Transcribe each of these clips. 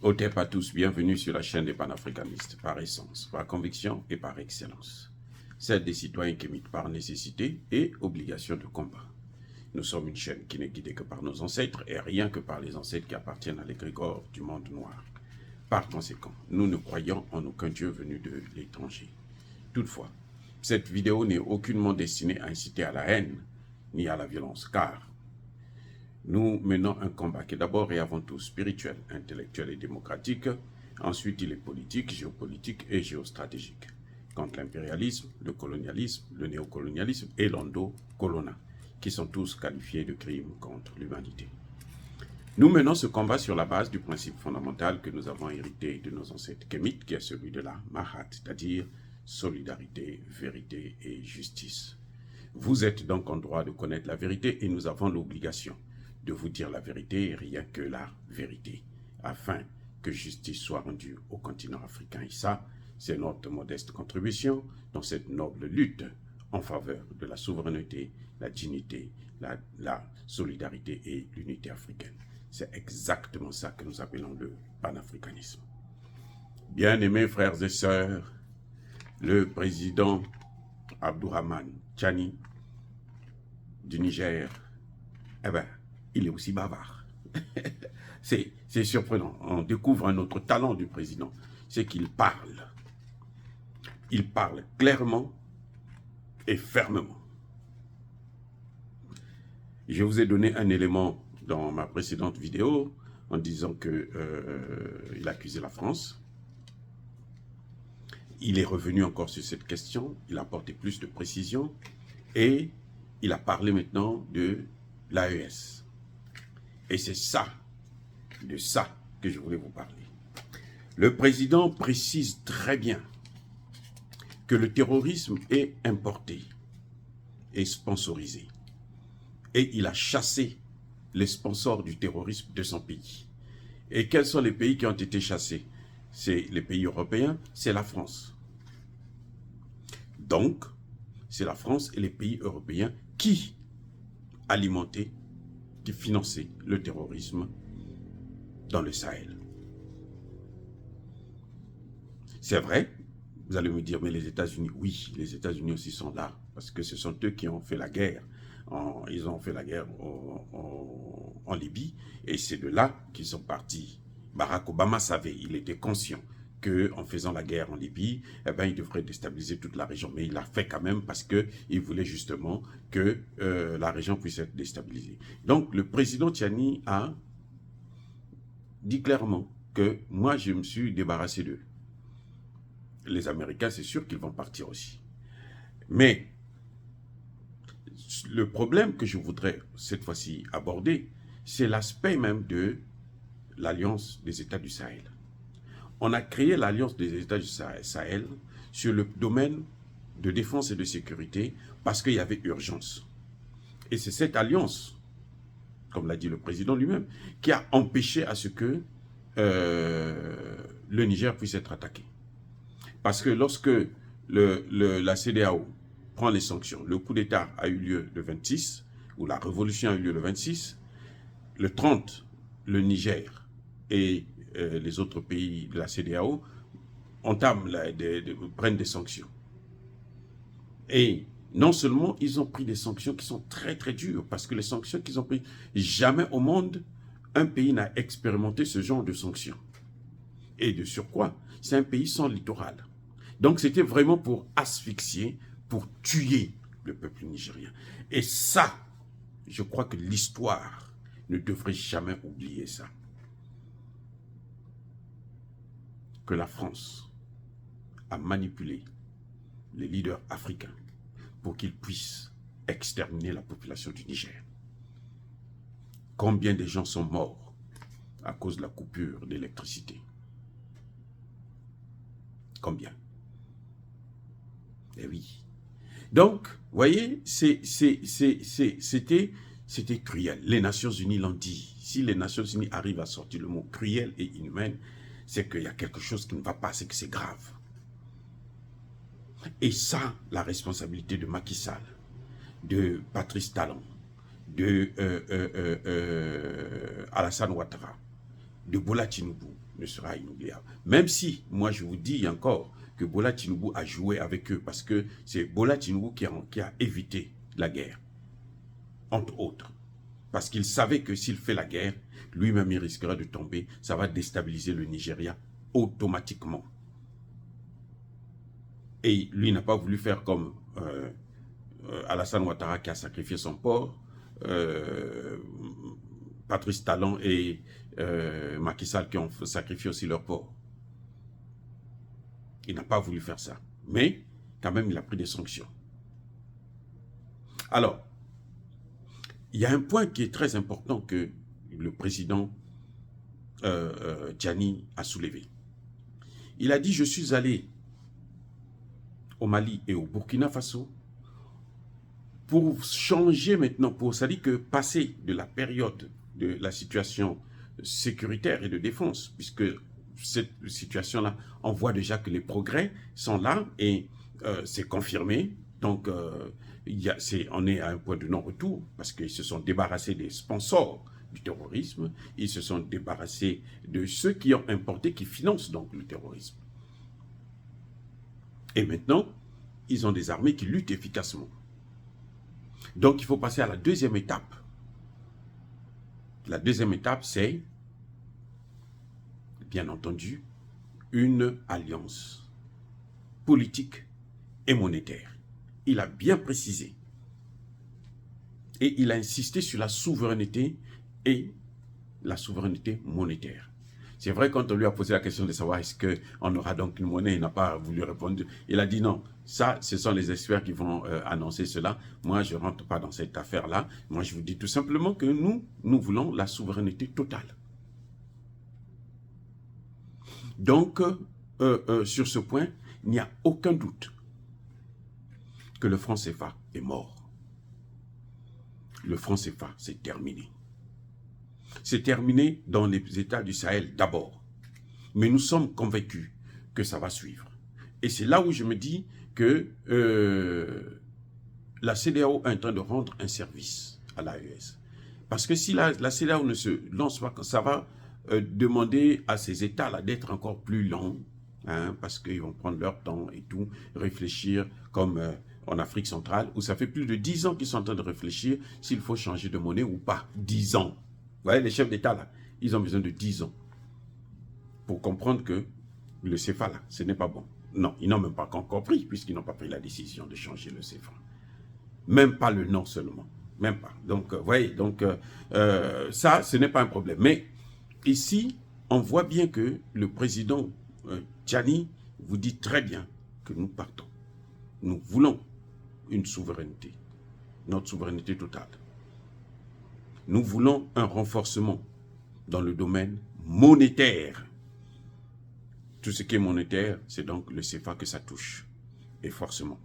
Otep à tous, bienvenue sur la chaîne des panafricanistes, par essence, par conviction et par excellence. Celle des citoyens qui militent par nécessité et obligation de combat. Nous sommes une chaîne qui n'est guidée que par nos ancêtres et rien que par les ancêtres qui appartiennent à l'égrégore du monde noir. Par conséquent, nous ne croyons en aucun Dieu venu de l'étranger. Toutefois, cette vidéo n'est aucunement destinée à inciter à la haine ni à la violence, car nous menons un combat qui est d'abord et avant tout spirituel, intellectuel et démocratique. Ensuite, il est politique, géopolitique et géostratégique. Contre l'impérialisme, le colonialisme, le néocolonialisme et l'endocolona, qui sont tous qualifiés de crimes contre l'humanité. Nous menons ce combat sur la base du principe fondamental que nous avons hérité de nos ancêtres kémites, qui est celui de la Mahat, c'est-à-dire solidarité, vérité et justice. Vous êtes donc en droit de connaître la vérité et nous avons l'obligation de vous dire la vérité et rien que la vérité, afin que justice soit rendue au continent africain. Et ça, c'est notre modeste contribution dans cette noble lutte en faveur de la souveraineté, la dignité, la solidarité et l'unité africaine. C'est exactement ça que nous appelons le panafricanisme. Bien-aimés frères et sœurs, le président Abdourahmane Tchani du Niger, eh ben, il est aussi bavard. C'est surprenant. On découvre un autre talent du président, c'est qu'il parle. Il parle clairement et fermement. Je vous ai donné un élément dans ma précédente vidéo en disant qu'il accusait la France. Il est revenu encore sur cette question, il a apporté plus de précision et il a parlé maintenant de l'AES. Et c'est de ça que je voulais vous parler. Le président précise très bien que le terrorisme est importé et sponsorisé. Et il a chassé les sponsors du terrorisme de son pays. Et quels sont les pays qui ont été chassés? C'est les pays européens, c'est la France. Donc, c'est la France et les pays européens qui alimentaient, qui finançaient le terrorisme dans le Sahel. C'est vrai, vous allez me dire, mais les États-Unis, oui, les États-Unis aussi sont là, parce que ce sont eux qui ont fait la guerre. Ils ont fait la guerre en Libye, et c'est de là qu'ils sont partis. Barack Obama savait, il était conscient qu'en faisant la guerre en Libye, eh ben, il devrait déstabiliser toute la région. Mais il l'a fait quand même parce qu'il voulait justement que la région puisse être déstabilisée. Donc, le président Tchani a dit clairement que moi, je me suis débarrassé d'eux. Les Américains, c'est sûr qu'ils vont partir aussi. Mais le problème que je voudrais cette fois-ci aborder, c'est l'aspect même de l'Alliance des États du Sahel. On a créé l'Alliance des États du Sahel sur le domaine de défense et de sécurité parce qu'il y avait urgence. Et c'est cette alliance, comme l'a dit le président lui-même, qui a empêché à ce que le Niger puisse être attaqué. Parce que lorsque la CEDEAO prend les sanctions, le coup d'État a eu lieu le 26, ou la révolution a eu lieu le 26, le 30, le Niger et les autres pays de la CEDEAO prennent des sanctions. Et non seulement ils ont pris des sanctions qui sont très très dures, parce que les sanctions qu'ils ont prises, jamais au monde, un pays n'a expérimenté ce genre de sanctions. Et de surcroît, c'est un pays sans littoral. Donc c'était vraiment pour asphyxier, pour tuer le peuple nigérien. Et ça, je crois que l'histoire ne devrait jamais oublier ça. Que la France a manipulé les leaders africains pour qu'ils puissent exterminer la population du Niger. Combien de gens sont morts à cause de la coupure d'électricité? Combien? Eh oui. Donc, vous voyez, c'était cruel. Les Nations Unies l'ont dit. Si les Nations Unies arrivent à sortir le mot cruel et inhumaine, c'est qu'il y a quelque chose qui ne va pas, c'est que c'est grave. Et ça, la responsabilité de Macky Sall, de Patrice Talon, de Alassane Ouattara, de Bola Tinubu, ne sera inoubliable. Même si, moi je vous dis encore que Bola Tinubu a joué avec eux, parce que c'est Bola Tinubu qui a évité la guerre, entre autres. Parce qu'il savait que s'il fait la guerre, lui-même il risquera de tomber, ça va déstabiliser le Nigeria automatiquement. Et lui n'a pas voulu faire comme Alassane Ouattara qui a sacrifié son port, Patrice Talon et Macky Sall qui ont sacrifié aussi leur port. Il n'a pas voulu faire ça. Mais, quand même, il a pris des sanctions. Alors, il y a un point qui est très important que le président Tchani a soulevé. Il a dit, je suis allé au Mali et au Burkina Faso pour changer maintenant, c'est-à-dire que passer de la période de la situation sécuritaire et de défense, puisque cette situation-là, on voit déjà que les progrès sont là et c'est confirmé. Donc, on est à un point de non-retour parce qu'ils se sont débarrassés des sponsors du terrorisme, ils se sont débarrassés de ceux qui ont importé, qui financent donc le terrorisme. Et maintenant, ils ont des armées qui luttent efficacement. Donc, il faut passer à la deuxième étape. La deuxième étape, c'est, bien entendu, une alliance politique et monétaire. Il a bien précisé. Et il a insisté sur la souveraineté et la souveraineté monétaire. C'est vrai, quand on lui a posé la question de savoir est-ce qu'on aura donc une monnaie, il n'a pas voulu répondre. Il a dit non, ça, ce sont les experts qui vont annoncer cela. Moi, je ne rentre pas dans cette affaire-là. Moi, je vous dis tout simplement que nous voulons la souveraineté totale. Donc, sur ce point, il n'y a aucun doute que le franc CFA est mort. Le franc CFA, c'est terminé. C'est terminé dans les États du Sahel d'abord. Mais nous sommes convaincus que ça va suivre. Et c'est là où je me dis que la CEDEAO est en train de rendre un service à l'AES. Parce que si la CEDEAO ne se lance pas, ça va demander à ces États-là d'être encore plus lents, hein, parce qu'ils vont prendre leur temps et tout, réfléchir comme en Afrique centrale, où ça fait plus de 10 ans qu'ils sont en train de réfléchir s'il faut changer de monnaie ou pas. 10 ans. Vous voyez, les chefs d'État, là, ils ont besoin de 10 ans pour comprendre que le CFA, là, ce n'est pas bon. Non, ils n'ont même pas encore pris, puisqu'ils n'ont pas pris la décision de changer le CFA. Même pas le nom seulement. Même pas. Donc, vous voyez, donc, ça, ce n'est pas un problème. Mais ici, on voit bien que le président Tchani vous dit très bien que nous partons. Nous voulons une souveraineté, notre souveraineté totale. Nous voulons un renforcement dans le domaine monétaire. Tout ce qui est monétaire, c'est donc le CFA que ça touche. Et forcément,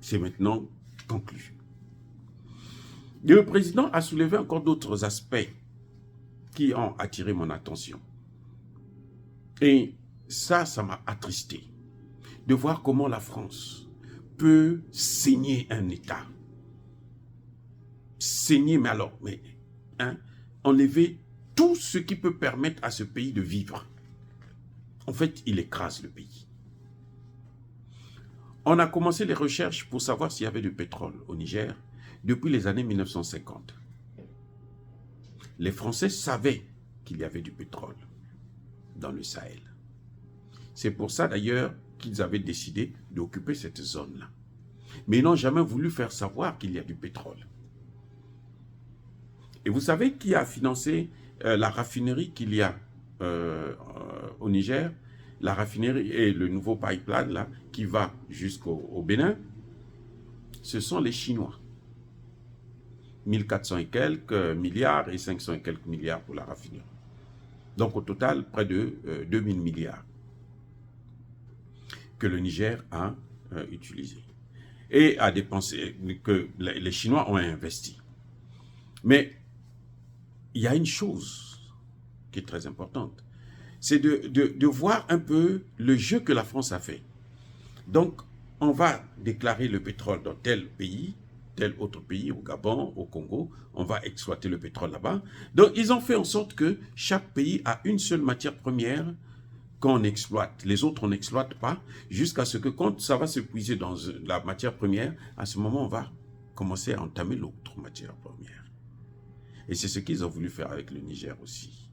c'est maintenant conclu. Et le président a soulevé encore d'autres aspects qui ont attiré mon attention. Et ça m'a attristé de voir comment la France peut saigner un État. Saigner, mais alors, enlever tout ce qui peut permettre à ce pays de vivre. En fait, il écrase le pays. On a commencé les recherches pour savoir s'il y avait du pétrole au Niger depuis les années 1950. Les Français savaient qu'il y avait du pétrole dans le Sahel. C'est pour ça d'ailleurs qu'ils avaient décidé d'occuper cette zone-là. Mais ils n'ont jamais voulu faire savoir qu'il y a du pétrole. Et vous savez qui a financé la raffinerie qu'il y a au Niger, la raffinerie et le nouveau pipeline là, qui va jusqu'au Bénin? Ce sont les Chinois. 1400 et quelques milliards et 500 et quelques milliards pour la raffinerie. Donc au total, près de 2000 milliards que le Niger a utilisé et a dépensé, que les Chinois ont investi. Mais il y a une chose qui est très importante, c'est de voir un peu le jeu que la France a fait. Donc, on va déclarer le pétrole dans tel pays, tel autre pays, au Gabon, au Congo, on va exploiter le pétrole là-bas. Donc, ils ont fait en sorte que chaque pays a une seule matière première qu'on exploite. Les autres, on n'exploite pas, jusqu'à ce que quand ça va s'épuiser dans la matière première, à ce moment, on va commencer à entamer l'autre matière première. Et c'est ce qu'ils ont voulu faire avec le Niger aussi.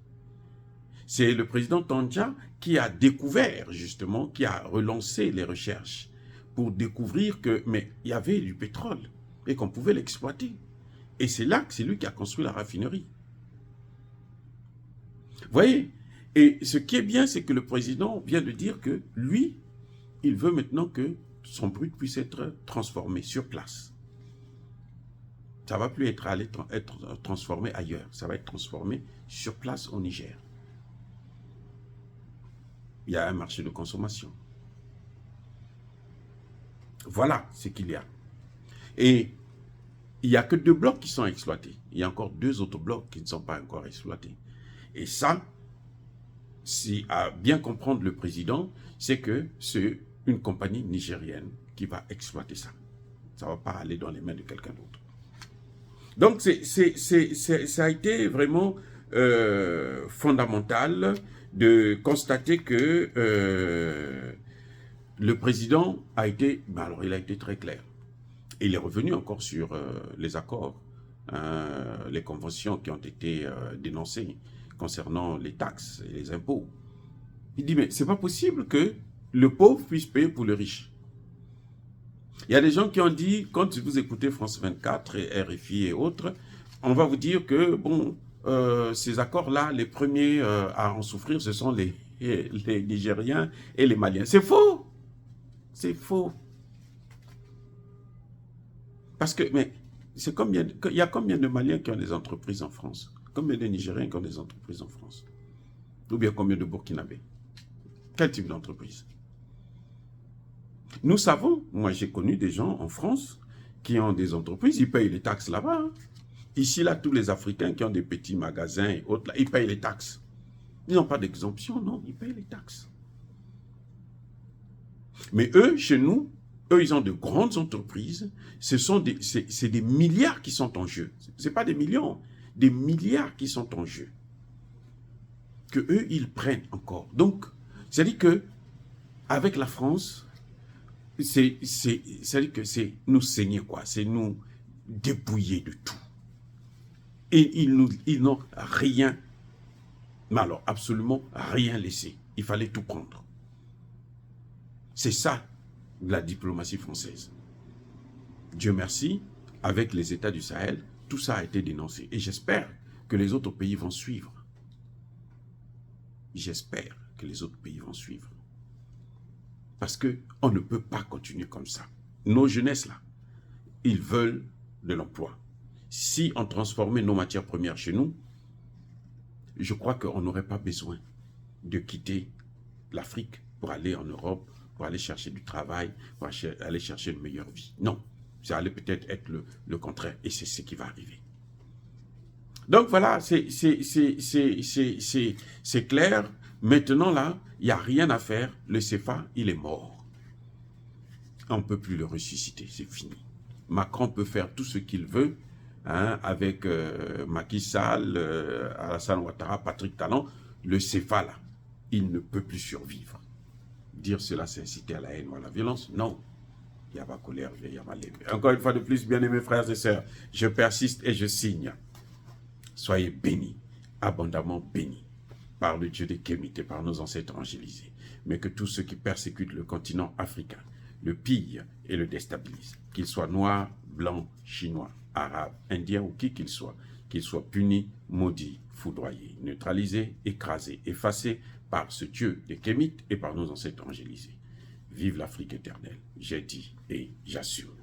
C'est le président Tandja qui a découvert, justement, qui a relancé les recherches pour découvrir que, mais il y avait du pétrole et qu'on pouvait l'exploiter. Et c'est là que c'est lui qui a construit la raffinerie. Vous voyez? Et ce qui est bien, c'est que le président vient de dire que lui, il veut maintenant que son brut puisse être transformé sur place. Ça ne va plus être transformé ailleurs, ça va être transformé sur place au Niger. Il y a un marché de consommation. Voilà ce qu'il y a. Et il n'y a que 2 blocs qui sont exploités. Il y a encore 2 autres blocs qui ne sont pas encore exploités. Et ça, si à bien comprendre le président, c'est que c'est une compagnie nigérienne qui va exploiter ça. Ça ne va pas aller dans les mains de quelqu'un d'autre. Donc, ça a été vraiment fondamental de constater que le président a été, alors il a été très clair. Et il est revenu encore sur les accords, les conventions qui ont été dénoncées concernant les taxes et les impôts. Il dit, mais c'est pas possible que le pauvre puisse payer pour le riche. Il y a des gens qui ont dit, quand vous écoutez France 24 et RFI et autres, on va vous dire que, bon, ces accords-là, les premiers à en souffrir, ce sont les Nigériens et les Maliens. C'est faux! C'est faux. Parce que, mais, il y a combien de Maliens qui ont des entreprises en France? Combien de Nigériens qui ont des entreprises en France? Ou bien combien de Burkinabés? Quel type d'entreprise? Nous savons, moi j'ai connu des gens en France qui ont des entreprises, ils payent les taxes là-bas. Hein. Ici, là, tous les Africains qui ont des petits magasins et autres, là, ils payent les taxes. Ils n'ont pas d'exemption, non, ils payent les taxes. Mais eux, chez nous, eux, ils ont de grandes entreprises, c'est des milliards qui sont en jeu. Ce n'est pas des millions, des milliards qui sont en jeu. Que eux, ils prennent encore. Donc, c'est-à-dire que avec la France, c'est-à-dire que c'est nous saigner, quoi. C'est nous dépouiller de tout. Et ils n'ont rien, mais alors absolument rien laissé. Il fallait tout prendre. C'est ça, la diplomatie française. Dieu merci, avec les États du Sahel, tout ça a été dénoncé. Et j'espère que les autres pays vont suivre. J'espère que les autres pays vont suivre. Parce qu'on ne peut pas continuer comme ça. Nos jeunesses, là, ils veulent de l'emploi. Si on transformait nos matières premières chez nous, je crois qu'on n'aurait pas besoin de quitter l'Afrique pour aller en Europe, pour aller chercher du travail, pour aller chercher une meilleure vie. Non, ça allait peut-être être le contraire. Et c'est ce qui va arriver. Donc voilà, c'est clair. Maintenant là, il n'y a rien à faire. Le CFA, il est mort. On ne peut plus le ressusciter, c'est fini. Macron peut faire tout ce qu'il veut, hein, avec Macky Sall, Alassane Ouattara, Patrick Talon. Le CFA là, il ne peut plus survivre. Dire cela, c'est inciter à la haine ou à la violence? Non. Il n'y a pas colère, il y a mal aimé. Encore une fois de plus, bien-aimés frères et sœurs, je persiste et je signe. Soyez bénis, abondamment bénis, par le Dieu des Kémites et par nos ancêtres angélisés. Mais que tous ceux qui persécutent le continent africain, le pillent et le déstabilisent, qu'ils soient noirs, blancs, chinois, arabes, indiens ou qui qu'ils soient punis, maudits, foudroyés, neutralisés, écrasés, effacés par ce Dieu des Kémites et par nos ancêtres angélisés. Vive l'Afrique éternelle, j'ai dit et j'assure.